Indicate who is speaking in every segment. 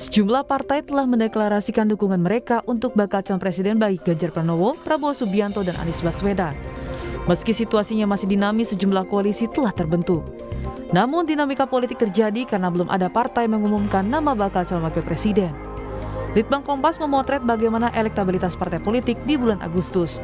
Speaker 1: Sejumlah partai telah mendeklarasikan dukungan mereka untuk bakal calon presiden bagi Ganjar Pranowo, Prabowo Subianto, dan Anies Baswedan. Meski situasinya masih dinamis, sejumlah koalisi telah terbentuk. Namun dinamika politik terjadi karena belum ada partai mengumumkan nama bakal calon wakil presiden. Litbang Kompas memotret bagaimana elektabilitas partai politik di bulan Agustus.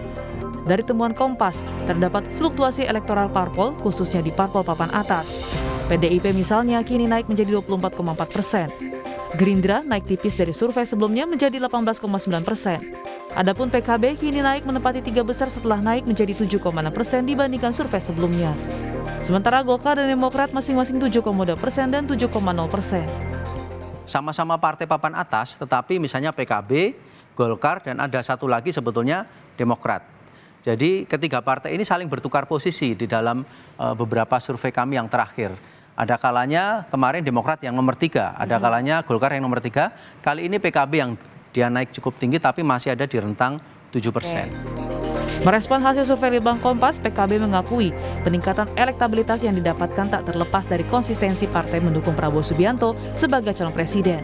Speaker 1: Dari temuan Kompas, terdapat fluktuasi elektoral parpol, khususnya di parpol papan atas. PDIP misalnya kini naik menjadi 24,4%. Gerindra naik tipis dari survei sebelumnya menjadi 18,9%. Adapun PKB kini naik menempati 3 besar setelah naik menjadi 7,6% dibandingkan survei sebelumnya. Sementara Golkar dan Demokrat masing-masing 7,2% dan 7,0%.
Speaker 2: Sama-sama partai papan atas, tetapi misalnya PKB, Golkar, dan ada satu lagi sebetulnya Demokrat. Jadi ketiga partai ini saling bertukar posisi di dalam beberapa survei kami yang terakhir. Ada kalanya kemarin Demokrat yang nomor 3, ada kalanya Golkar yang nomor 3. Kali ini PKB yang dia naik cukup tinggi tapi masih ada di rentang 7%.
Speaker 1: Merespon hasil survei Litbang Kompas, PKB mengakui peningkatan elektabilitas yang didapatkan tak terlepas dari konsistensi partai mendukung Prabowo Subianto sebagai calon presiden.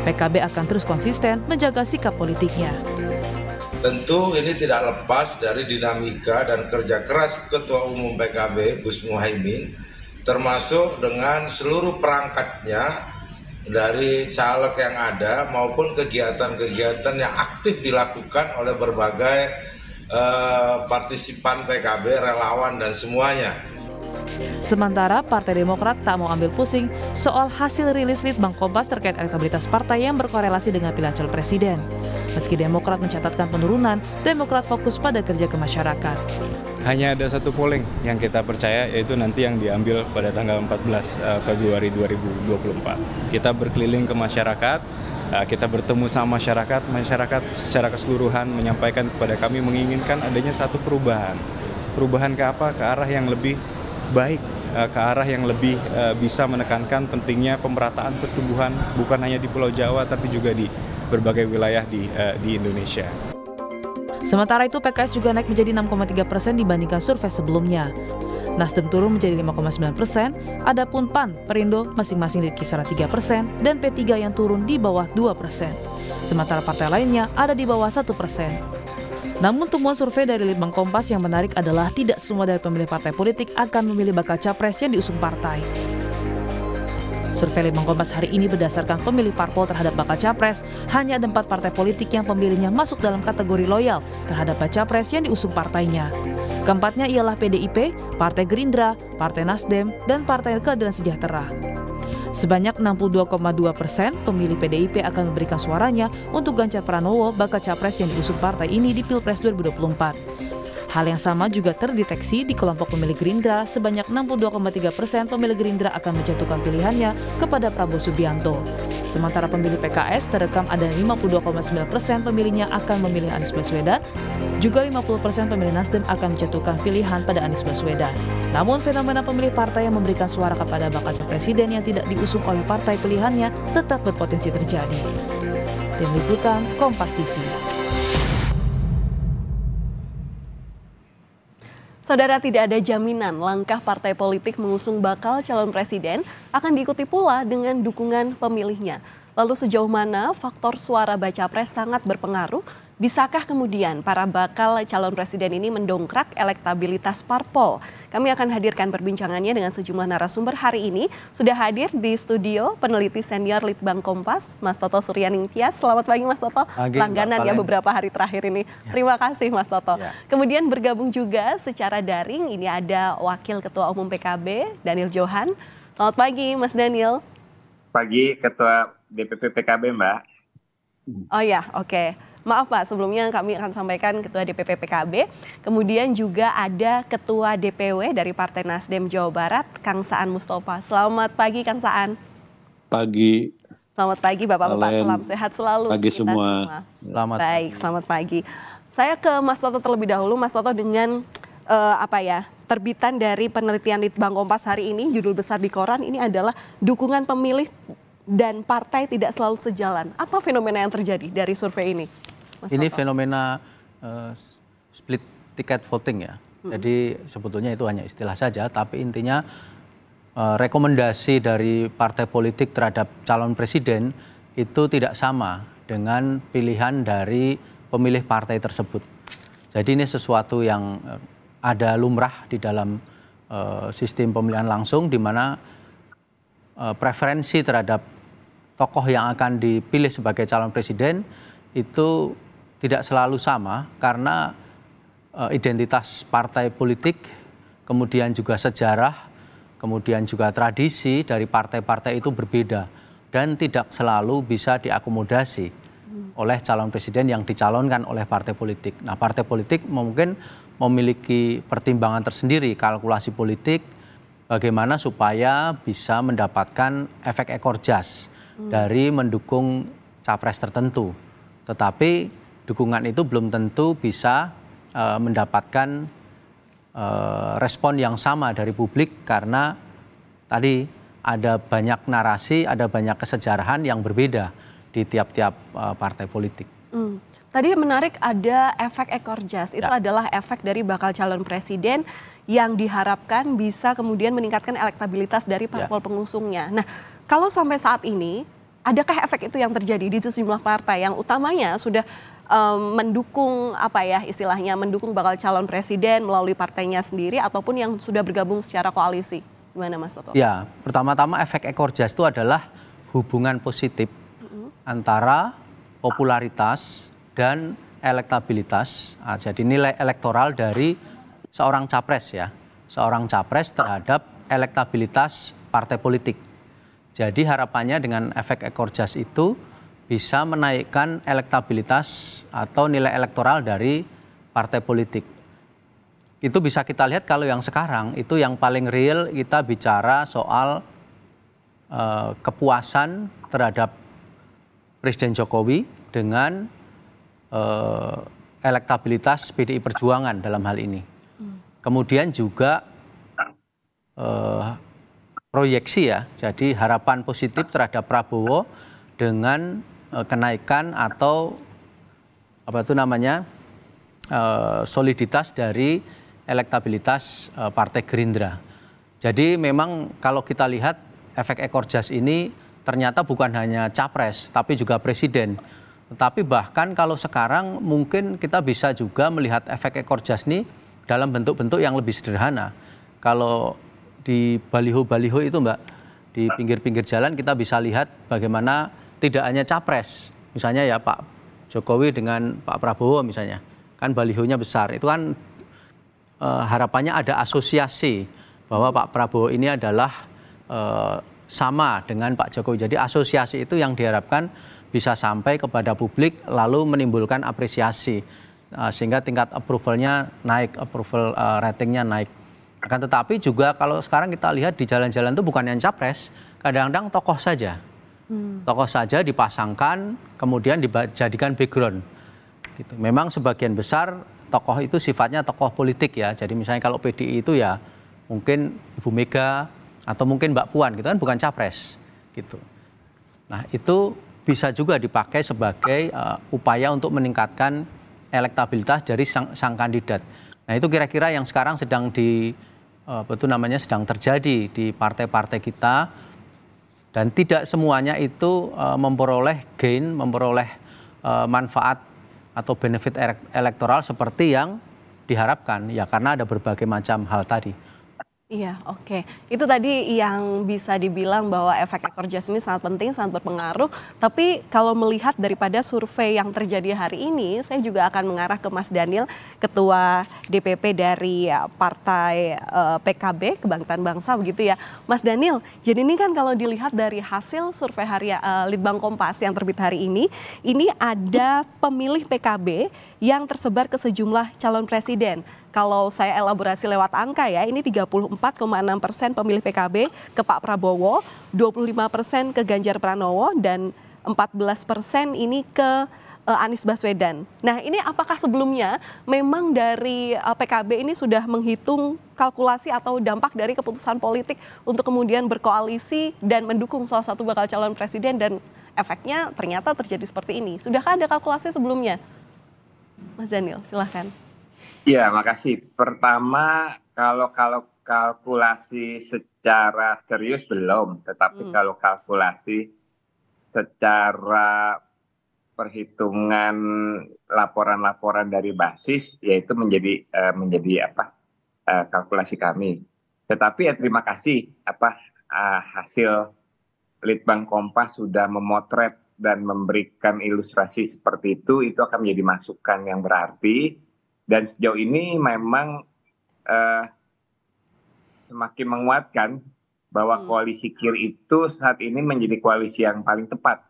Speaker 1: PKB akan terus konsisten menjaga sikap politiknya.
Speaker 3: Tentu ini tidak lepas dari dinamika dan kerja keras Ketua Umum PKB, Gus Muhaimin, termasuk dengan seluruh perangkatnya dari caleg yang ada maupun kegiatan-kegiatan yang aktif dilakukan oleh berbagai partisipan PKB, relawan, dan semuanya.
Speaker 1: Sementara Partai Demokrat tak mau ambil pusing soal hasil rilis Litbang Kompas terkait elektabilitas partai yang berkorelasi dengan pilihan calon presiden. Meski Demokrat mencatatkan penurunan, Demokrat fokus pada kerja ke masyarakat.
Speaker 4: Hanya ada satu polling yang kita percaya, yaitu nanti yang diambil pada tanggal 14 Februari 2024. Kita berkeliling ke masyarakat, kita bertemu sama masyarakat secara keseluruhan menyampaikan kepada kami menginginkan adanya satu perubahan. Perubahan ke apa? Ke arah yang lebih baik, ke arah yang lebih bisa menekankan pentingnya pemerataan pertumbuhan bukan hanya di Pulau Jawa tapi juga di berbagai wilayah di Indonesia.
Speaker 1: Sementara itu PKS juga naik menjadi 6,3% dibandingkan survei sebelumnya. Nasdem turun menjadi 5,9%, adapun PAN, Perindo masing-masing di kisaran 3% dan P3 yang turun di bawah 2%. Sementara partai lainnya ada di bawah 1%. Namun temuan survei dari Litbang Kompas yang menarik adalah tidak semua dari pemilih partai politik akan memilih bakal capres yang diusung partai. Survei Litbang Kompas hari ini berdasarkan pemilih parpol terhadap bakal capres, hanya ada 4 partai politik yang pemilihnya masuk dalam kategori loyal terhadap bakal capres yang diusung partainya. Keempatnya ialah PDIP, Partai Gerindra, Partai Nasdem, dan Partai Keadilan Sejahtera. Sebanyak 62,2% pemilih PDIP akan memberikan suaranya untuk Ganjar Pranowo, bakal capres yang diusung partai ini di Pilpres 2024. Hal yang sama juga terdeteksi di kelompok pemilih Gerindra, sebanyak 62,3% pemilih Gerindra akan menjatuhkan pilihannya kepada Prabowo Subianto. Sementara pemilih PKS terekam ada 52,9% pemilihnya akan memilih Anies Baswedan, juga 50% pemilih Nasdem akan menjatuhkan pilihan pada Anies Baswedan. Namun fenomena pemilih partai yang memberikan suara kepada bakal calon presiden yang tidak diusung oleh partai pilihannya tetap berpotensi terjadi. Tim Liputan Kompas TV.
Speaker 5: Saudara, tidak ada jaminan langkah partai politik mengusung bakal calon presiden akan diikuti pula dengan dukungan pemilihnya. Lalu sejauh mana faktor suara baca pres sangat berpengaruh? Bisakah kemudian para bakal calon presiden ini mendongkrak elektabilitas parpol? Kami akan hadirkan perbincangannya dengan sejumlah narasumber hari ini. Sudah hadir di studio peneliti senior Litbang Kompas, Mas Toto Suryaningtyas. Selamat pagi Mas Toto.
Speaker 2: Pagi,
Speaker 5: langganan ya beberapa hari terakhir ini. Ya. Terima kasih Mas Toto. Ya. Kemudian bergabung juga secara daring, ini ada Wakil Ketua Umum PKB, Daniel Johan. Selamat pagi Mas Daniel.
Speaker 6: Pagi Ketua DPP PKB Mbak.
Speaker 5: Oh ya, oke. Maaf Pak, sebelumnya kami akan sampaikan Ketua DPP PKB, kemudian juga ada Ketua DPW dari Partai Nasdem Jawa Barat, Kang Saan Mustafa. Selamat pagi Kang Saan.
Speaker 7: Pagi.
Speaker 5: Selamat pagi Bapak-Bapak, salam sehat selalu.
Speaker 7: Pagi semua.
Speaker 5: Selamat. Baik, selamat pagi. Saya ke Mas Toto terlebih dahulu, Mas Toto dengan terbitan dari penelitian Litbang Kompas hari ini, judul besar di koran ini adalah dukungan pemilih dan partai tidak selalu sejalan. Apa fenomena yang terjadi dari survei ini? Mas
Speaker 2: ini
Speaker 5: Toto.
Speaker 2: fenomena split ticket voting ya. Jadi sebetulnya itu hanya istilah saja, tapi intinya rekomendasi dari partai politik terhadap calon presiden itu tidak sama dengan pilihan dari pemilih partai tersebut. Jadi ini sesuatu yang ada lumrah di dalam sistem pemilihan langsung, di mana preferensi terhadap tokoh yang akan dipilih sebagai calon presiden itu tidak selalu sama, karena identitas partai politik, kemudian juga sejarah, kemudian juga tradisi dari partai-partai itu berbeda dan tidak selalu bisa diakomodasi oleh calon presiden yang dicalonkan oleh partai politik. Nah, partai politik mungkin memiliki pertimbangan tersendiri, kalkulasi politik, bagaimana supaya bisa mendapatkan efek ekor jas dari mendukung capres tertentu. Tetapi dukungan itu belum tentu bisa mendapatkan respon yang sama dari publik, karena tadi ada banyak narasi, ada banyak kesejarahan yang berbeda di tiap-tiap partai politik.
Speaker 5: Tadi menarik, ada efek ekor jas. Itu adalah efek dari bakal calon presiden yang diharapkan bisa kemudian meningkatkan elektabilitas dari parpol pengusungnya. Nah, kalau sampai saat ini, adakah efek itu yang terjadi di sejumlah partai yang utamanya sudah mendukung istilahnya mendukung bakal calon presiden melalui partainya sendiri ataupun yang sudah bergabung secara koalisi? Gimana Mas Toto?
Speaker 2: Ya, pertama-tama efek ekor jas itu adalah hubungan positif antara popularitas dan elektabilitas. Jadi nilai elektoral dari seorang capres ya, seorang capres terhadap elektabilitas partai politik. Jadi harapannya dengan efek ekor jas itu bisa menaikkan elektabilitas atau nilai elektoral dari partai politik. Itu bisa kita lihat kalau yang sekarang itu yang paling real, kita bicara soal kepuasan terhadap Presiden Jokowi dengan elektabilitas PDI Perjuangan dalam hal ini. Kemudian juga proyeksi ya, jadi harapan positif terhadap Prabowo dengan kenaikan atau soliditas dari elektabilitas Partai Gerindra. Jadi memang kalau kita lihat efek ekor jas ini ternyata bukan hanya capres tapi juga presiden. Tetapi bahkan kalau sekarang mungkin kita bisa juga melihat efek ekor jas ini dalam bentuk-bentuk yang lebih sederhana. Kalau di baliho-baliho itu Mbak, di pinggir-pinggir jalan kita bisa lihat bagaimana tidak hanya capres, misalnya ya Pak Jokowi dengan Pak Prabowo misalnya, kan balihonya besar, itu kan harapannya ada asosiasi bahwa Pak Prabowo ini adalah sama dengan Pak Jokowi. Jadi asosiasi itu yang diharapkan bisa sampai kepada publik lalu menimbulkan apresiasi sehingga tingkat approval-nya naik, approval ratingnya naik. Akan tetapi juga kalau sekarang kita lihat di jalan-jalan itu bukan yang capres, kadang-kadang tokoh saja. Tokoh saja dipasangkan, kemudian dijadikan background. Gitu. Memang sebagian besar tokoh itu sifatnya tokoh politik ya. Jadi misalnya kalau PDI itu ya mungkin Ibu Mega atau mungkin Mbak Puan gitu kan, bukan capres. Gitu. Nah itu bisa juga dipakai sebagai upaya untuk meningkatkan elektabilitas dari sang kandidat. Nah itu kira-kira yang sekarang sedang sedang terjadi di partai-partai kita. Dan tidak semuanya itu memperoleh gain, memperoleh manfaat atau benefit elektoral seperti yang diharapkan. Ya karena ada berbagai macam hal tadi.
Speaker 5: Iya, oke. Itu tadi yang bisa dibilang bahwa efek ekor jas ini sangat penting, sangat berpengaruh. Tapi kalau melihat daripada survei yang terjadi hari ini, saya juga akan mengarah ke Mas Daniel, Ketua DPP dari Partai PKB, Kebangkitan Bangsa begitu ya. Mas Daniel, jadi ini kan kalau dilihat dari hasil survei harian Litbang Kompas yang terbit hari ini ada pemilih PKB yang tersebar ke sejumlah calon presiden. Kalau saya elaborasi lewat angka ya, ini 34,6% pemilih PKB ke Pak Prabowo, 25% ke Ganjar Pranowo, dan 14% ini ke Anies Baswedan. Nah ini apakah sebelumnya memang dari PKB ini sudah menghitung kalkulasi atau dampak dari keputusan politik untuk kemudian berkoalisi dan mendukung salah satu bakal calon presiden dan efeknya ternyata terjadi seperti ini? Sudahkah ada kalkulasi sebelumnya? Mas Daniel, silahkan.
Speaker 6: Iya, makasih. Pertama, kalau kalkulasi secara serius belum, tetapi kalau kalkulasi secara perhitungan laporan-laporan dari basis, yaitu menjadi kalkulasi kami. Tetapi ya terima kasih hasil Litbang Kompas sudah memotret dan memberikan ilustrasi seperti itu akan menjadi masukan yang berarti. Dan sejauh ini memang semakin menguatkan bahwa koalisi KIR itu saat ini menjadi koalisi yang paling tepat.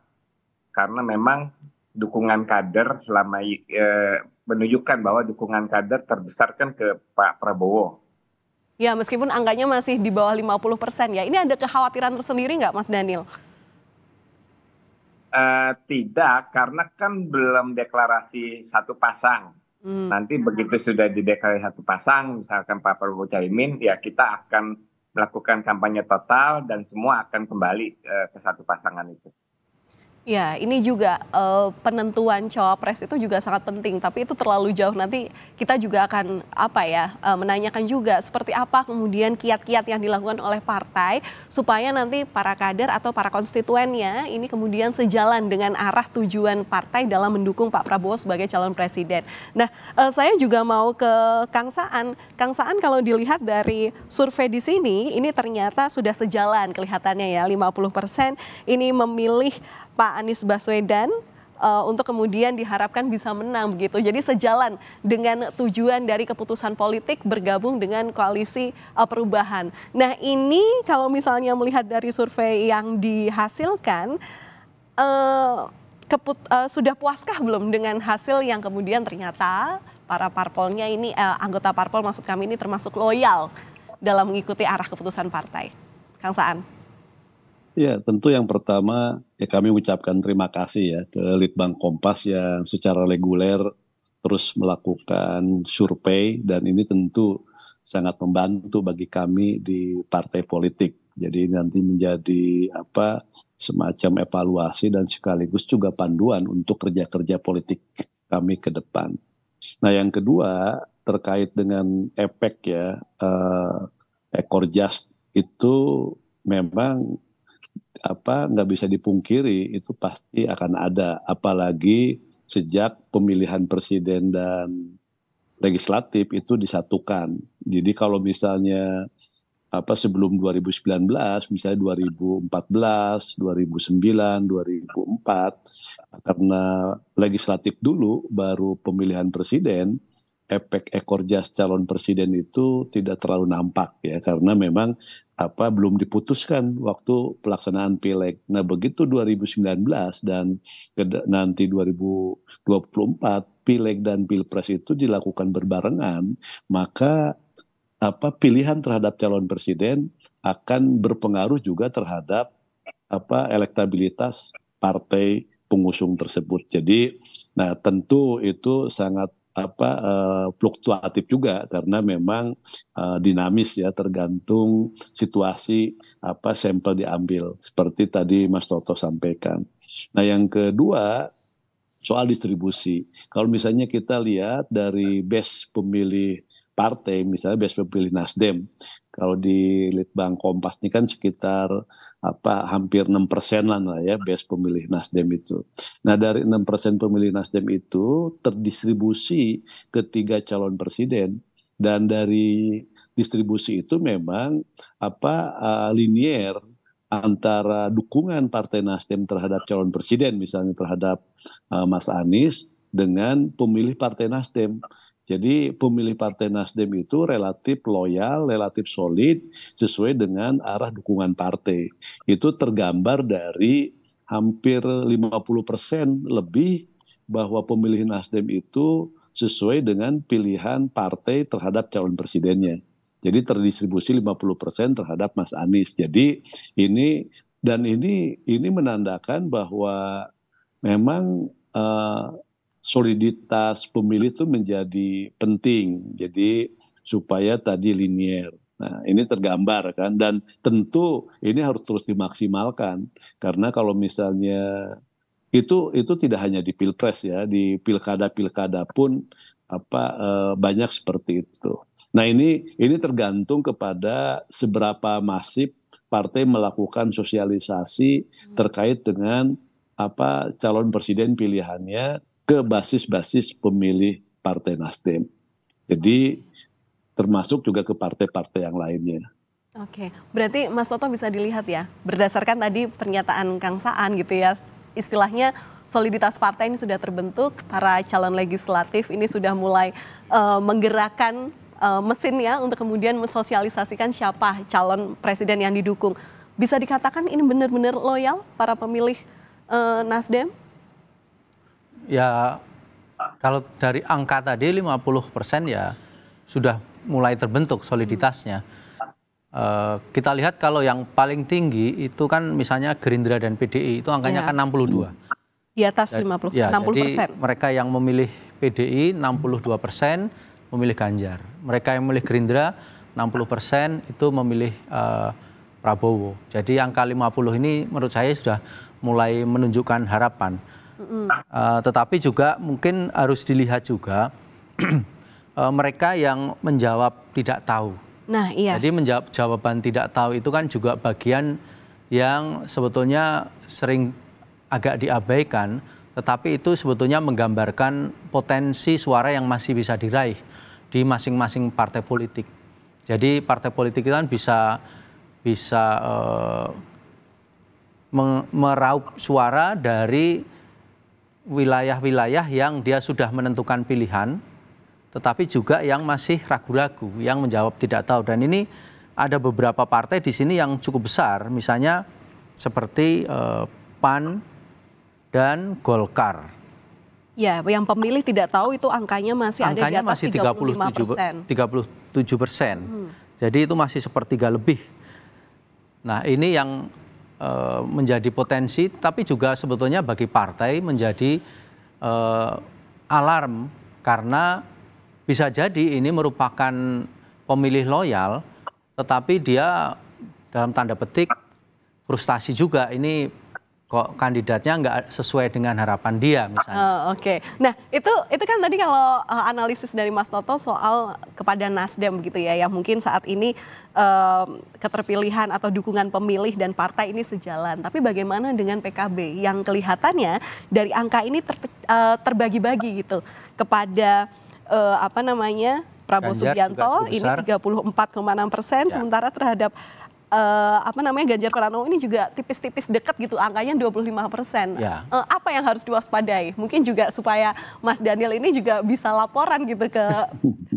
Speaker 6: Karena memang dukungan kader menunjukkan bahwa dukungan kader terbesar kan ke Pak Prabowo.
Speaker 5: Ya, meskipun angkanya masih di bawah 50% ya. Ini ada kekhawatiran tersendiri nggak, Mas Daniel?
Speaker 6: Tidak, karena kan belum deklarasi satu pasang. Nanti begitu sudah dideklarasi satu pasang, misalkan Pak Prabowo Caimin, ya kita akan melakukan kampanye total dan semua akan kembali ke satu pasangan itu.
Speaker 5: Ya, ini juga penentuan cawapres itu juga sangat penting, tapi itu terlalu jauh. Nanti kita juga akan menanyakan juga seperti apa kemudian kiat-kiat yang dilakukan oleh partai supaya nanti para kader atau para konstituennya ini kemudian sejalan dengan arah tujuan partai dalam mendukung Pak Prabowo sebagai calon presiden. Nah, saya juga mau ke Kang Saan. Kang Saan, kalau dilihat dari survei di sini, ini ternyata sudah sejalan kelihatannya ya, 50% ini memilih Pak Anies Baswedan untuk kemudian diharapkan bisa menang begitu. Jadi sejalan dengan tujuan dari keputusan politik bergabung dengan koalisi perubahan. Nah, ini kalau misalnya melihat dari survei yang dihasilkan, sudah puaskah belum dengan hasil yang kemudian ternyata para parpolnya ini, anggota parpol maksud kami ini termasuk loyal dalam mengikuti arah keputusan partai? Kang Saan.
Speaker 7: Ya, tentu yang pertama ya kami ucapkan terima kasih ya ke Litbang Kompas yang secara reguler terus melakukan survei, dan ini tentu sangat membantu bagi kami di partai politik. Jadi nanti menjadi semacam evaluasi dan sekaligus juga panduan untuk kerja-kerja politik kami ke depan. Nah, yang kedua terkait dengan efek ya ekor jas itu memang nggak bisa dipungkiri, itu pasti akan ada, apalagi sejak pemilihan presiden dan legislatif itu disatukan. Jadi kalau misalnya sebelum 2019, misalnya 2014, 2009, 2004, karena legislatif dulu baru pemilihan presiden, efek ekor jas calon presiden itu tidak terlalu nampak ya, karena memang belum diputuskan waktu pelaksanaan pileg. Nah, begitu 2019 dan nanti 2024 pileg dan pilpres itu dilakukan berbarengan, maka pilihan terhadap calon presiden akan berpengaruh juga terhadap elektabilitas partai pengusung tersebut. Jadi, nah tentu itu sangat fluktuatif juga karena memang dinamis ya, tergantung situasi sampel diambil seperti tadi Mas Toto sampaikan. Nah, yang kedua soal distribusi. Kalau misalnya kita lihat dari base pemilih partai, misalnya base pemilih Nasdem, kalau di Litbang Kompas ini kan sekitar hampir 6% lah ya base pemilih Nasdem itu. Nah, dari 6% pemilih Nasdem itu terdistribusi ke 3 calon presiden, dan dari distribusi itu memang linier antara dukungan Partai Nasdem terhadap calon presiden, misalnya terhadap Mas Anies, dengan pemilih Partai Nasdem. Jadi pemilih Partai Nasdem itu relatif loyal, relatif solid sesuai dengan arah dukungan partai. Itu tergambar dari hampir 50% lebih bahwa pemilih Nasdem itu sesuai dengan pilihan partai terhadap calon presidennya. Jadi terdistribusi 50% terhadap Mas Anies. Jadi ini menandakan bahwa memang soliditas pemilih itu menjadi penting, jadi supaya tadi linier. Nah, ini tergambar kan, dan tentu ini harus terus dimaksimalkan, karena kalau misalnya itu tidak hanya di pilpres ya, di pilkada pun banyak seperti itu. Nah, ini tergantung kepada seberapa masif partai melakukan sosialisasi terkait dengan calon presiden pilihannya ke basis-basis pemilih Partai Nasdem. Jadi termasuk juga ke partai-partai yang lainnya.
Speaker 5: Oke, berarti Mas Toto bisa dilihat ya, berdasarkan tadi pernyataan Kang Saan gitu ya, istilahnya soliditas partai ini sudah terbentuk, para calon legislatif ini sudah mulai menggerakkan mesinnya untuk kemudian mensosialisasikan siapa calon presiden yang didukung. Bisa dikatakan ini benar-benar loyal para pemilih Nasdem?
Speaker 2: Ya, kalau dari angka tadi 50% ya sudah mulai terbentuk soliditasnya. Kita lihat kalau yang paling tinggi itu kan misalnya Gerindra dan PDI itu angkanya kan 62.
Speaker 5: Di atas 60%.
Speaker 2: Jadi mereka yang memilih PDI 62% memilih Ganjar. Mereka yang memilih Gerindra 60% itu memilih Prabowo. Jadi angka 50 ini menurut saya sudah mulai menunjukkan harapan. Tetapi juga mungkin harus dilihat juga mereka yang menjawab tidak tahu.
Speaker 5: Nah, iya.
Speaker 2: Jadi menjawab jawaban tidak tahu itu kan juga bagian yang sebetulnya sering agak diabaikan, tetapi itu sebetulnya menggambarkan potensi suara yang masih bisa diraih di masing-masing partai politik. Jadi partai politik itu kan bisa meraup suara dari wilayah-wilayah yang dia sudah menentukan pilihan, tetapi juga yang masih ragu-ragu, yang menjawab tidak tahu. Dan ini ada beberapa partai di sini yang cukup besar, misalnya seperti PAN dan Golkar.
Speaker 5: Ya, yang pemilih tidak tahu itu angkanya masih ada di atas 35%.
Speaker 2: 37%. Jadi itu masih sepertiga lebih. Nah, ini yang menjadi potensi, tapi juga sebetulnya bagi partai menjadi alarm karena bisa jadi ini merupakan pemilih loyal, tetapi dia dalam tanda petik frustasi juga, ini kok kandidatnya nggak sesuai dengan harapan dia misalnya.
Speaker 5: Oke. Nah itu kan tadi kalau analisis dari Mas Toto soal kepada Nasdem gitu ya, yang mungkin saat ini keterpilihan atau dukungan pemilih dan partai ini sejalan. Tapi bagaimana dengan PKB yang kelihatannya dari angka ini terbagi-bagi gitu kepada Prabowo Subianto ini 34,6%, sementara terhadap Ganjar Pranowo ini juga tipis-tipis dekat gitu, angkanya 25%.
Speaker 2: Ya.
Speaker 5: Apa yang harus diwaspadai? Mungkin juga supaya Mas Daniel ini juga bisa laporan gitu ke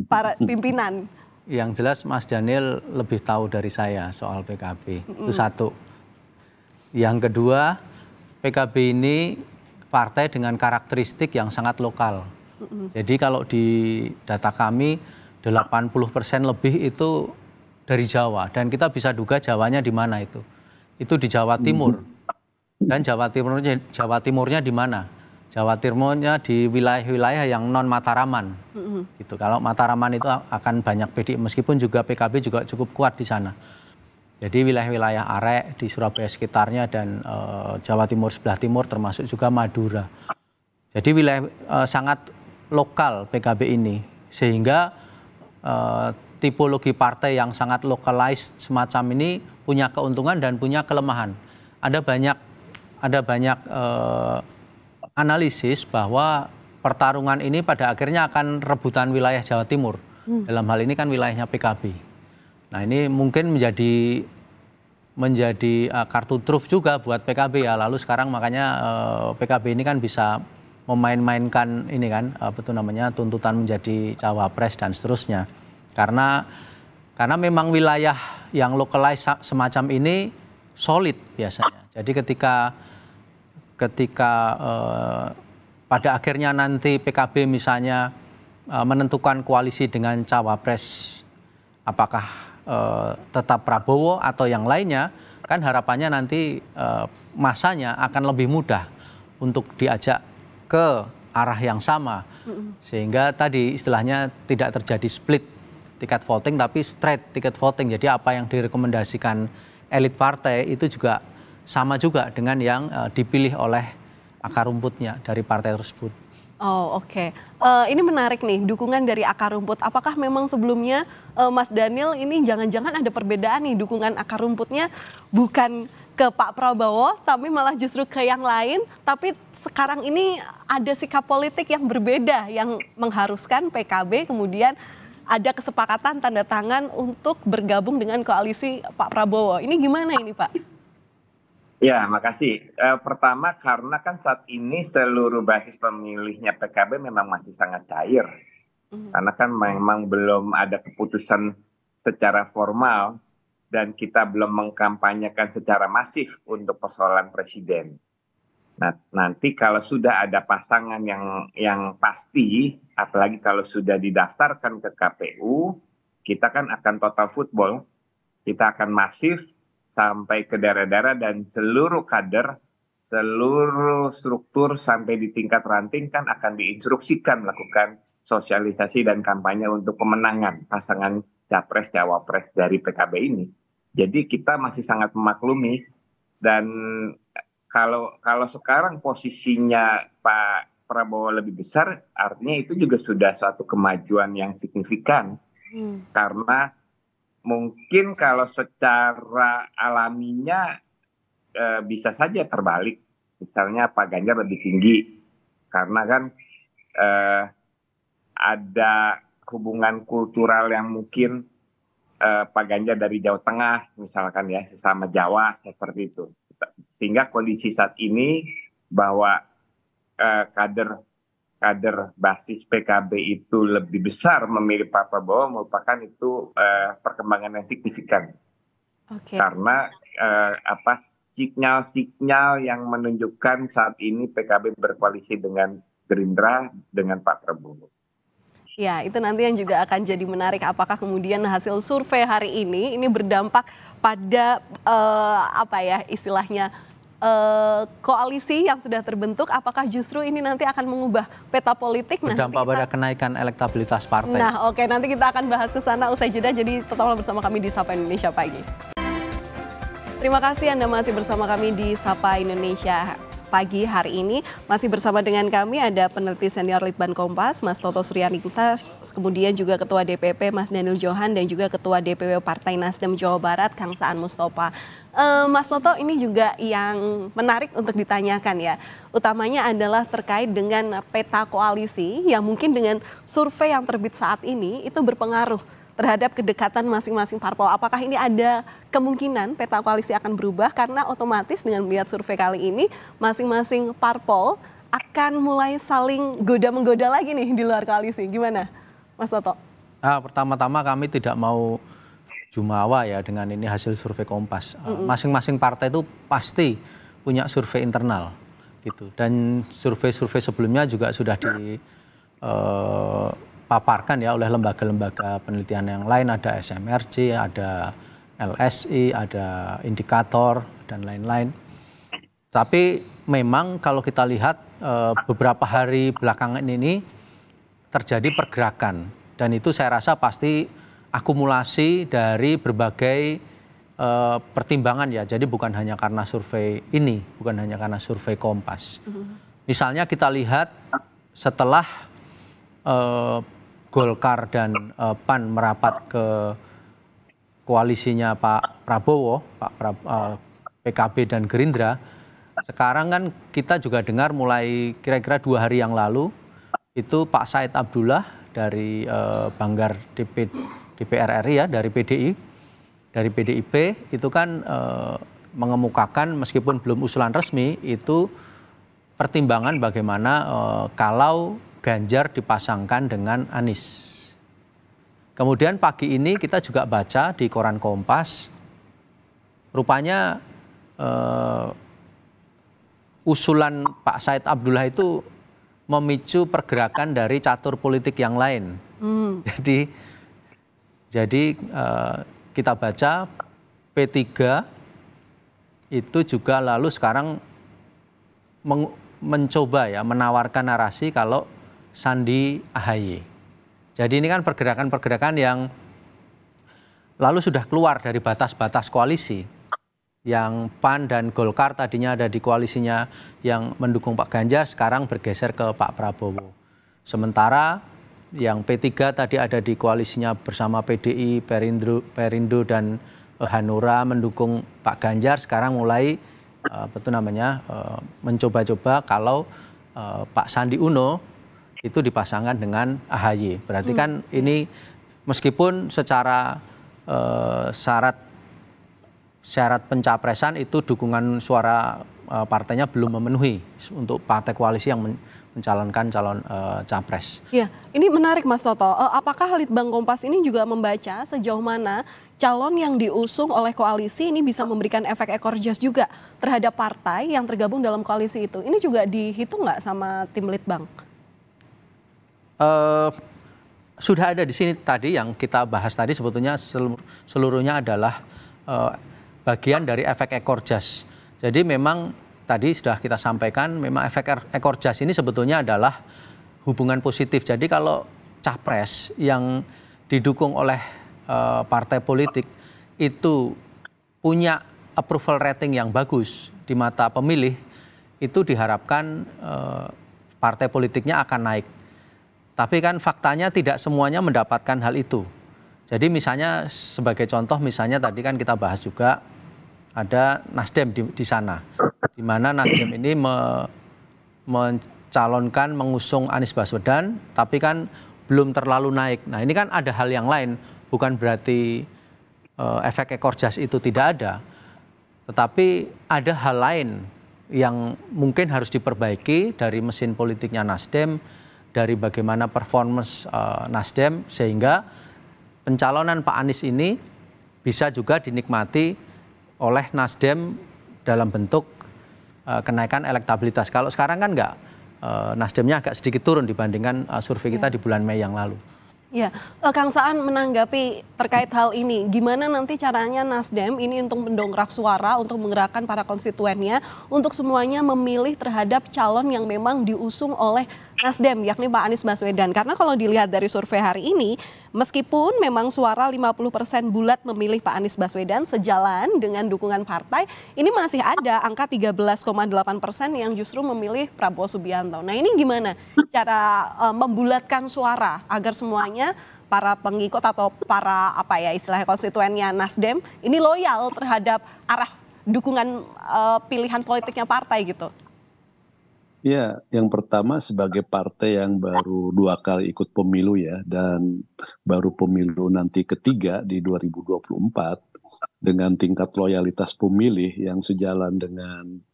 Speaker 5: para pimpinan.
Speaker 2: Yang jelas Mas Daniel lebih tahu dari saya soal PKB. Itu satu. Yang kedua, PKB ini partai dengan karakteristik yang sangat lokal. Jadi kalau di data kami 80% lebih itu dari Jawa, dan kita bisa duga Jawanya di mana itu di Jawa Timur. Dan Jawa Timurnya di mana? Jawa Timurnya di wilayah-wilayah yang non Mataraman. Gitu. Kalau Mataraman itu akan banyak PDI, meskipun juga PKB juga cukup kuat di sana. Jadi wilayah-wilayah Arek di Surabaya sekitarnya dan Jawa Timur sebelah timur termasuk juga Madura. Jadi wilayah sangat lokal PKB ini, sehingga tipologi partai yang sangat localized semacam ini punya keuntungan dan punya kelemahan. Ada banyak analisis bahwa pertarungan ini pada akhirnya akan rebutan wilayah Jawa Timur. Dalam hal ini kan wilayahnya PKB. Nah, ini mungkin menjadi kartu truf juga buat PKB ya. Lalu sekarang makanya PKB ini kan bisa memain-mainkan ini kan tuntutan menjadi cawapres dan seterusnya. Karena memang wilayah yang localized semacam ini solid biasanya. Jadi ketika pada akhirnya nanti PKB misalnya menentukan koalisi dengan cawapres, apakah tetap Prabowo atau yang lainnya, kan harapannya nanti masanya akan lebih mudah untuk diajak ke arah yang sama, sehingga tadi istilahnya tidak terjadi split tiket voting tapi straight tiket voting. Jadi apa yang direkomendasikan elit partai itu juga sama juga dengan yang dipilih oleh akar rumputnya dari partai tersebut.
Speaker 5: Oh, oke. Ini menarik nih, dukungan dari akar rumput. Apakah memang sebelumnya Mas Daniel ini jangan-jangan ada perbedaan nih, dukungan akar rumputnya bukan ke Pak Prabowo, tapi malah justru ke yang lain. Tapi sekarang ini ada sikap politik yang berbeda yang mengharuskan PKB kemudian ada kesepakatan tanda tangan untuk bergabung dengan koalisi Pak Prabowo. Ini gimana ini Pak?
Speaker 6: Ya, makasih. Pertama karena kan saat ini seluruh basis pemilihnya PKB memang masih sangat cair. Karena kan memang belum ada keputusan secara formal dan kita belum mengkampanyekan secara masif untuk persoalan presiden. Nah, nanti kalau sudah ada pasangan yang pasti, apalagi kalau sudah didaftarkan ke KPU, kita kan akan total football, kita akan masif sampai ke daerah-daerah dan seluruh kader, seluruh struktur sampai di tingkat ranting kan akan diinstruksikan melakukan sosialisasi dan kampanye untuk pemenangan pasangan capres-cawapres dari PKB ini. Jadi kita masih sangat memaklumi dan kalau sekarang posisinya Pak Prabowo lebih besar, artinya itu juga sudah suatu kemajuan yang signifikan. Karena mungkin kalau secara alaminya bisa saja terbalik. Misalnya Pak Ganjar lebih tinggi karena kan ada hubungan kultural yang mungkin Pak Ganjar dari Jawa Tengah misalkan ya, sesama Jawa seperti itu. Sehingga kondisi saat ini bahwa kader basis PKB itu lebih besar memilih Pak Prabowo merupakan itu perkembangan yang signifikan. Karena sinyal-sinyal yang menunjukkan saat ini PKB berkoalisi dengan Gerindra dengan Pak Prabowo.
Speaker 5: Ya, itu nanti yang juga akan jadi menarik. Apakah kemudian hasil survei hari ini berdampak pada istilahnya koalisi yang sudah terbentuk? Apakah justru ini nanti akan mengubah peta politik?
Speaker 2: Berdampak pada kenaikan elektabilitas partai.
Speaker 5: Nah, oke, nanti kita akan bahas ke sana usai jeda. Jadi tetaplah bersama kami di Sapa Indonesia Pagi. Terima kasih Anda masih bersama kami di Sapa Indonesia Pagi hari ini. Masih bersama dengan kami ada peneliti senior Litbang Kompas, Mas Toto Suryaningta, kemudian juga Ketua DPP Mas Daniel Johan dan juga Ketua DPW Partai Nasdem Jawa Barat Kang Saan Mustafa. Mas Toto, ini juga yang menarik untuk ditanyakan ya. Utamanya adalah terkait dengan peta koalisi yang mungkin dengan survei yang terbit saat ini itu berpengaruh terhadap kedekatan masing-masing parpol. Apakah ini ada kemungkinan peta koalisi akan berubah karena otomatis dengan melihat survei kali ini masing-masing parpol akan mulai saling goda-menggoda lagi nih di luar koalisi. Gimana Mas Toto?
Speaker 2: Pertama-tama kami tidak mau jumawa ya dengan ini hasil survei Kompas. Masing-masing partai itu pasti punya survei internal gitu. Dan survei-survei sebelumnya juga sudah paparkan ya oleh lembaga-lembaga penelitian yang lain, ada SMRC, ada LSI, ada indikator dan lain-lain. Tapi memang kalau kita lihat beberapa hari belakangan ini terjadi pergerakan dan itu saya rasa pasti akumulasi dari berbagai pertimbangan ya. Jadi bukan hanya karena survei ini, bukan hanya karena survei Kompas. Misalnya kita lihat setelah Golkar dan PAN merapat ke koalisinya Pak Prabowo, PKB dan Gerindra. Sekarang kan kita juga dengar mulai kira-kira 2 hari yang lalu itu Pak Said Abdullah dari Banggar DPR RI ya, dari PDIP itu kan mengemukakan meskipun belum usulan resmi itu pertimbangan bagaimana kalau Ganjar dipasangkan dengan Anies. Kemudian pagi ini kita juga baca di koran Kompas, rupanya usulan Pak Said Abdullah itu memicu pergerakan dari catur politik yang lain. Jadi kita baca P3 itu juga lalu sekarang mencoba ya menawarkan narasi kalau Sandi AHY. Jadi ini kan pergerakan-pergerakan yang lalu sudah keluar dari batas-batas koalisi. Yang PAN dan Golkar tadinya ada di koalisinya yang mendukung Pak Ganjar, sekarang bergeser ke Pak Prabowo. Sementara yang P3 tadi ada di koalisinya bersama PDI, Perindo dan Hanura mendukung Pak Ganjar, sekarang mulai mencoba-coba kalau Pak Sandi Uno itu dipasangkan dengan AHY. Berarti kan ini meskipun secara syarat pencapresan itu dukungan suara partainya belum memenuhi untuk partai koalisi yang mencalonkan calon capres.
Speaker 5: Ya, ini menarik Mas Toto. Apakah Litbang Kompas ini juga membaca sejauh mana calon yang diusung oleh koalisi ini bisa memberikan efek ekor jas juga terhadap partai yang tergabung dalam koalisi itu? Ini juga dihitung nggak sama tim Litbang?
Speaker 2: Sudah ada di sini tadi yang kita bahas tadi, sebetulnya seluruhnya adalah bagian dari efek ekor jas. Jadi memang tadi sudah kita sampaikan, memang efek ekor jas ini sebetulnya adalah hubungan positif. Jadi kalau capres yang didukung oleh partai politik itu punya approval rating yang bagus di mata pemilih, itu diharapkan partai politiknya akan naik. Tapi kan faktanya tidak semuanya mendapatkan hal itu. Jadi misalnya sebagai contoh, misalnya tadi kan kita bahas juga ada Nasdem di sana, di mana Nasdem ini mencalonkan mengusung Anies Baswedan, tapi kan belum terlalu naik. Nah ini kan ada hal yang lain, bukan berarti efek ekor jas itu tidak ada, tetapi ada hal lain yang mungkin harus diperbaiki dari mesin politiknya Nasdem, dari bagaimana performance Nasdem, sehingga pencalonan Pak Anies ini bisa juga dinikmati oleh Nasdem dalam bentuk kenaikan elektabilitas. Kalau sekarang kan enggak, Nasdemnya agak sedikit turun dibandingkan survei kita di bulan Mei yang lalu.
Speaker 5: Ya, Kang Saan menanggapi terkait hal ini, gimana nanti caranya Nasdem ini untuk mendongkrak suara, untuk menggerakkan para konstituennya, untuk semuanya memilih terhadap calon yang memang diusung oleh Nasdem, yakni Pak Anies Baswedan. Karena kalau dilihat dari survei hari ini, meskipun memang suara 50% bulat memilih Pak Anies Baswedan sejalan dengan dukungan partai, ini masih ada angka 13,8% yang justru memilih Prabowo Subianto. Nah ini gimana cara membulatkan suara agar semuanya para pengikut atau para istilahnya konstituennya Nasdem ini loyal terhadap arah dukungan pilihan politiknya partai gitu?
Speaker 7: Ya, yang pertama sebagai partai yang baru 2 kali ikut pemilu ya, dan baru pemilu nanti ketiga di 2024, dengan tingkat loyalitas pemilih yang sejalan dengan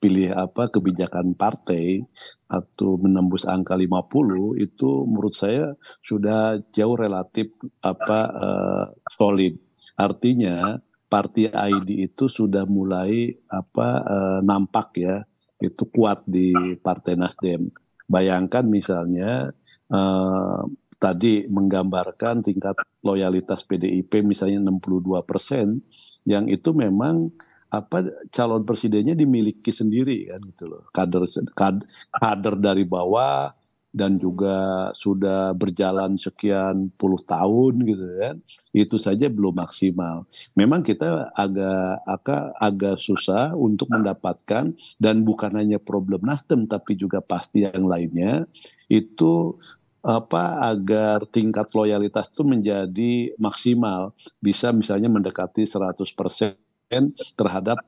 Speaker 7: kebijakan partai atau menembus angka 50, itu menurut saya sudah jauh relatif solid. Artinya partai ID itu sudah mulai nampak ya, itu kuat di Partai Nasdem. Bayangkan misalnya tadi menggambarkan tingkat loyalitas PDIP misalnya 62%, yang itu memang calon presidennya dimiliki sendiri kan gitu loh. Kader dari bawah dan juga sudah berjalan sekian puluh tahun gitu kan. Itu saja belum maksimal. Memang kita agak susah untuk mendapatkan, dan bukan hanya problem Nasdem tapi juga pasti yang lainnya, itu agar tingkat loyalitas itu menjadi maksimal, bisa misalnya mendekati 100% terhadap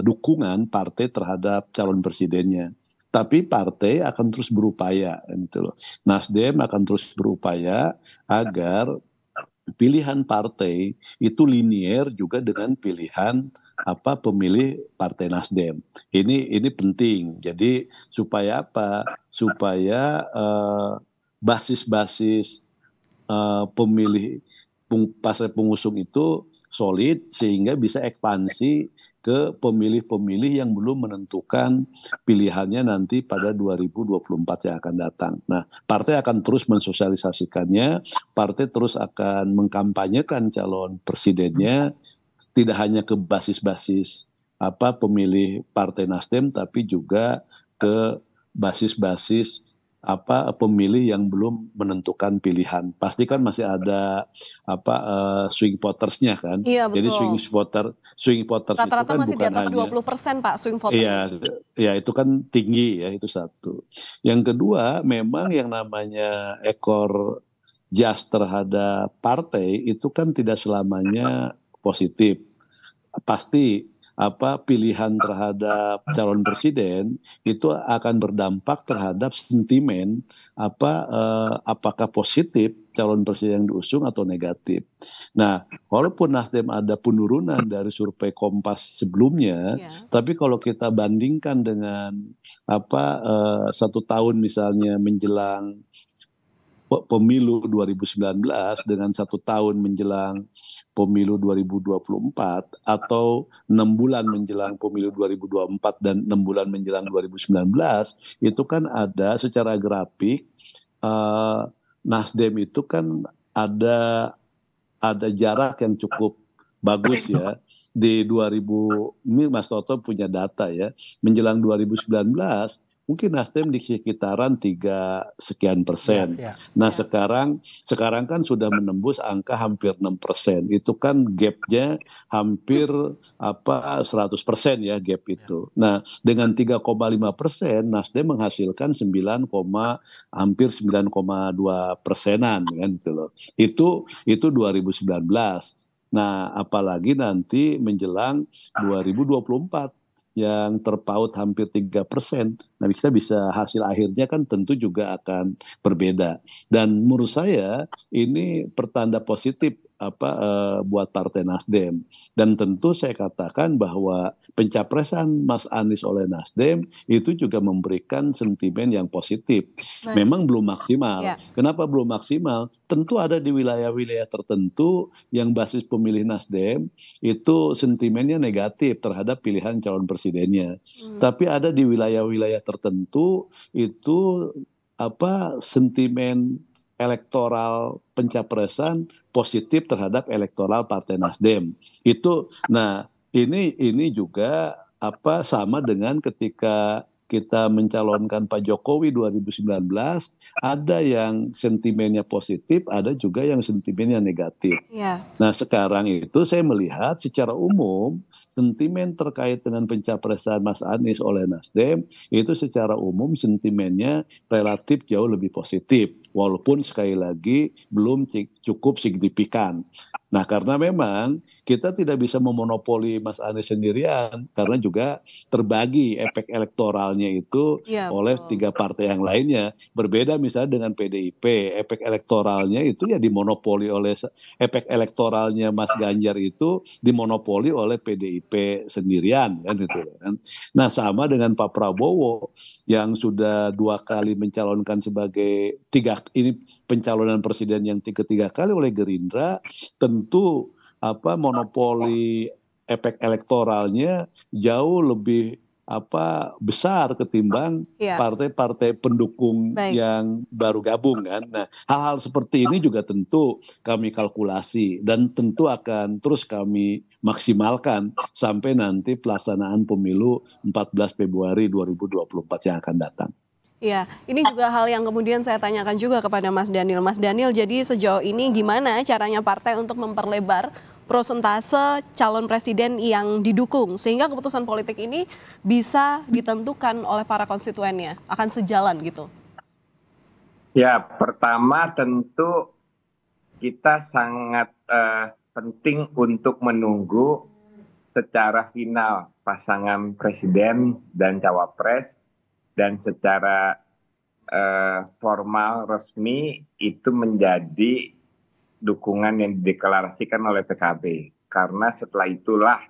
Speaker 7: dukungan partai terhadap calon presidennya. Tapi partai akan terus berupaya gitu loh. Nasdem akan terus berupaya agar pilihan partai itu linier juga dengan pilihan pemilih Partai Nasdem. Ini penting. Jadi supaya Supaya basis-basis pemilih partai pengusung itu solid, sehingga bisa ekspansi ke pemilih-pemilih yang belum menentukan pilihannya nanti pada 2024 yang akan datang. Nah, partai akan terus mensosialisasikannya, partai terus akan mengkampanyekan calon presidennya, tidak hanya ke basis-basis pemilih Partai Nasdem, tapi juga ke basis-basis pemilih yang belum menentukan pilihan. Pasti kan masih ada swing votersnya kan.
Speaker 5: Iya, betul.
Speaker 7: Jadi swing voters
Speaker 5: rata-rata
Speaker 7: itu kan
Speaker 5: masih
Speaker 7: bukan
Speaker 5: di atas
Speaker 7: hanya
Speaker 5: 20% Pak swing voter.
Speaker 7: Iya, itu kan tinggi ya, itu satu. Yang kedua, memang yang namanya ekor jas terhadap partai itu kan tidak selamanya positif. pasti pilihan terhadap calon presiden itu akan berdampak terhadap sentimen apakah positif calon presiden yang diusung atau negatif. Nah, walaupun Nasdem ada penurunan dari survei Kompas sebelumnya, tapi kalau kita bandingkan dengan 1 tahun misalnya menjelang pemilu 2019 dengan 1 tahun menjelang pemilu 2024 atau 6 bulan menjelang pemilu 2024 dan 6 bulan menjelang 2019 itu kan ada secara grafik Nasdem itu kan ada jarak yang cukup bagus ya. Di 2000 ini Mas Toto punya data ya, menjelang 2019 mungkin Nasdem di sekitaran 3 sekian persen. Nah sekarang kan sudah menembus angka hampir 6%. Itu kan gapnya hampir 100% ya gap itu. Nah dengan 3,5% Nasdem menghasilkan hampir 9,2%-an kan gitu loh. Itu 2019. Nah apalagi nanti menjelang 2024. Yang terpaut hampir 3%. Nah, bisa hasil akhirnya kan tentu juga akan berbeda. Dan menurut saya ini pertanda positif buat Partai Nasdem. Dan tentu saya katakan bahwa pencapresan Mas Anies oleh Nasdem itu juga memberikan sentimen yang positif. Memang belum maksimal. Kenapa belum maksimal? Tentu ada di wilayah-wilayah tertentu yang basis pemilih Nasdem itu sentimennya negatif terhadap pilihan calon presidennya. Tapi ada di wilayah-wilayah tertentu itu sentimen elektoral pencapresan positif terhadap elektoral Partai Nasdem. Ini juga sama dengan ketika kita mencalonkan Pak Jokowi 2019, ada yang sentimennya positif, ada juga yang sentimennya negatif. Nah sekarang itu saya melihat secara umum sentimen terkait dengan pencapresan Mas Anies oleh Nasdem itu secara umum sentimennya relatif jauh lebih positif. Walaupun sekali lagi belum cukup signifikan. Nah karena memang kita tidak bisa memonopoli Mas Anies sendirian, karena juga terbagi efek elektoralnya itu oleh 3 partai yang lainnya. Berbeda misalnya dengan PDIP, efek elektoralnya itu ya dimonopoli oleh, efek elektoralnya Mas Ganjar itu dimonopoli oleh PDIP sendirian kan gitu kan. Nah sama dengan Pak Prabowo yang sudah 2 kali mencalonkan sebagai ini pencalonan presiden yang ketiga kali oleh Gerindra, tentu monopoli efek elektoralnya jauh lebih besar ketimbang partai-partai pendukung yang baru gabung kan. Nah, hal-hal seperti ini juga tentu kami kalkulasi dan tentu akan terus kami maksimalkan sampai nanti pelaksanaan pemilu 14 Februari 2024 yang akan datang.
Speaker 5: Ya, ini juga hal yang kemudian saya tanyakan juga kepada Mas Daniel. Mas Daniel, jadi sejauh ini gimana caranya partai untuk memperlebar prosentase calon presiden yang didukung sehingga keputusan politik ini bisa ditentukan oleh para konstituennya, akan sejalan gitu?
Speaker 6: Ya, pertama tentu kita sangat penting untuk menunggu secara final pasangan presiden dan cawapres, dan secara formal resmi itu menjadi dukungan yang dideklarasikan oleh PKB. Karena setelah itulah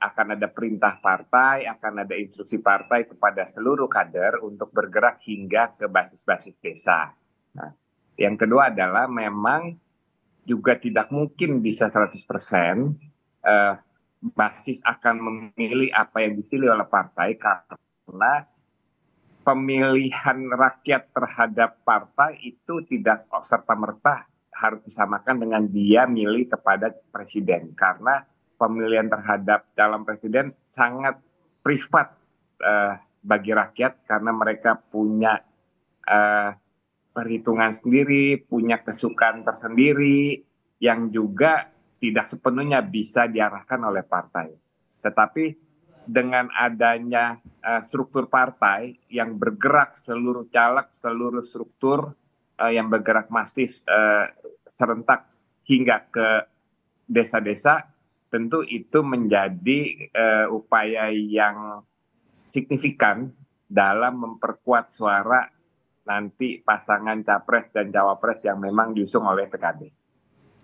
Speaker 6: akan ada perintah partai, akan ada instruksi partai kepada seluruh kader untuk bergerak hingga ke basis-basis desa. Nah, yang kedua adalah memang juga tidak mungkin bisa 100% basis akan memilih apa yang dipilih oleh partai, karena pemilihan rakyat terhadap partai itu tidak serta-merta harus disamakan dengan dia milih kepada presiden, karena pemilihan terhadap calon presiden sangat privat bagi rakyat, karena mereka punya perhitungan sendiri, punya kesukaan tersendiri yang juga tidak sepenuhnya bisa diarahkan oleh partai. Tetapi dengan adanya struktur partai yang bergerak seluruh caleg, seluruh struktur yang bergerak masif serentak hingga ke desa-desa, tentu itu menjadi upaya yang signifikan dalam memperkuat suara nanti pasangan capres dan cawapres yang memang diusung oleh PKB.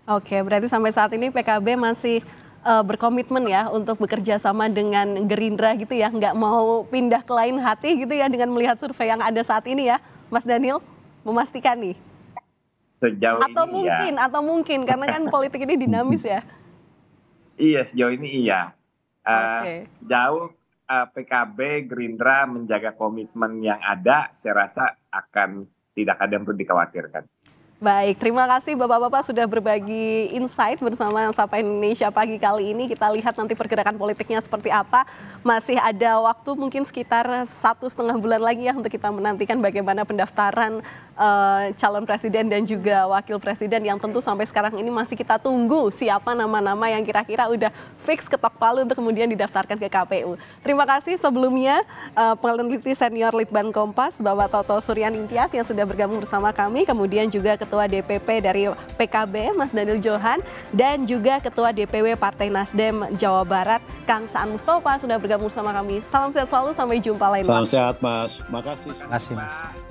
Speaker 5: Oke, berarti sampai saat ini PKB masih berkomitmen ya untuk bekerja sama dengan Gerindra gitu ya, nggak mau pindah ke lain hati gitu ya dengan melihat survei yang ada saat ini ya, Mas Daniel, memastikan nih.
Speaker 6: Sejauh
Speaker 5: Atau mungkin karena kan politik ini dinamis ya.
Speaker 6: Iya, sejauh ini iya.
Speaker 5: Oke.
Speaker 6: Sejauh PKB, Gerindra menjaga komitmen yang ada, saya rasa akan tidak ada yang perlu dikhawatirkan.
Speaker 5: Baik, terima kasih Bapak-Bapak sudah berbagi insight bersama Sapa Indonesia pagi kali ini. Kita lihat nanti pergerakan politiknya seperti apa. Masih ada waktu mungkin sekitar 1,5 bulan lagi ya untuk kita menantikan bagaimana pendaftaran calon presiden dan juga wakil presiden yang tentu sampai sekarang ini masih kita tunggu siapa nama-nama yang kira-kira udah fix ketok palu untuk kemudian didaftarkan ke KPU. Terima kasih sebelumnya peneliti senior Litbang Kompas Bapak Toto Suryan Intias yang sudah bergabung bersama kami, kemudian juga Ketua DPP dari PKB Mas Daniel Johan dan juga Ketua DPW Partai Nasdem Jawa Barat Kang Saan Mustafa sudah bergabung bersama kami. Salam sehat selalu, sampai jumpa lain waktu.
Speaker 7: Salam sehat Mas, makasih.
Speaker 2: Terima kasih Mas.